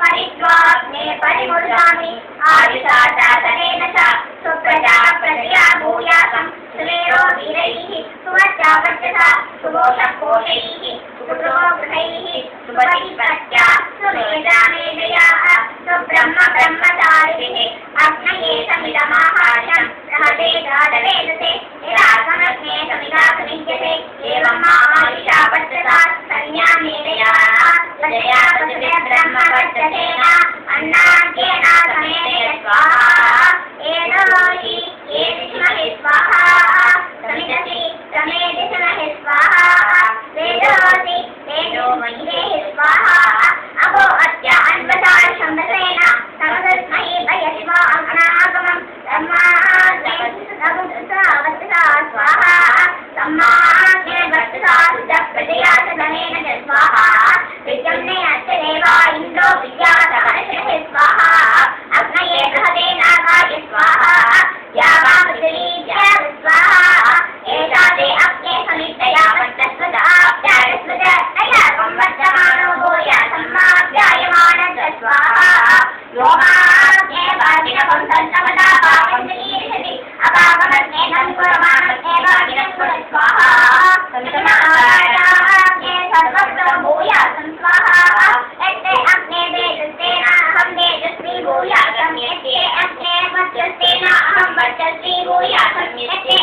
परित्वाग्ने परिमुर्जामि आदिशासनेन च सुप्रजा प्रजया भूयासं सुमेरो वीरैः सुवच्चा वर्चसा सुघोषकोशैः सुपुत्रोगृहैः सुपतिपत्या सुमेधामेधयाः सुब्रह्म ब्रह्मचारिभिः अग्नये समिदमाहार्यं रहते गाढवेदसे निरासमग्ने समिदासमिज्यते एवं मादिशा वर्चसा संज्ञामेधयाः प्रजया पशुते ब्रह्म वर्चसेन अन्नाद्येन समेते स्वाहा एतोहि एतिष्महि स्वाहा समिदसि समेतिष्महि स्वाहा वेदोऽसि वेदो मयि स्वाहा अहो अद्य अन्वसार संवसेन समदस्महि भयशिवा अग्नागमं ब्रह्माग्ने वत्सा स्वाहा सम्माग्ने वत्सा प्रजया च धनेन च स्वाहा विद्यम्ने अस्य देवा इन्द्रो विद्यासहर्षः स्वाहा अग्नये बृहते नागाय स्वाहा यावा पृथिवी स्वाहा एषा ते अग्ने समिद्धया वर्चस्वदाप्यायस्वदया संवर्धमानो भूया सम्माप्यायमान च स्वाहा योगाग्ने वागिनकं तन्नमदा पापञ्चलीर्षति अपापमग्ने संकुरमामग्ने वागिनस्वद स्वाहा समितमाग्ने सर्वत्र भूया स्वाहा यत्ते अग्ने तेजस्तेन अहं तेजस्वी भूयासं यत्ते अग्ने वर्चस्तेन अहं वर्चस्वी भूयासं यत्ते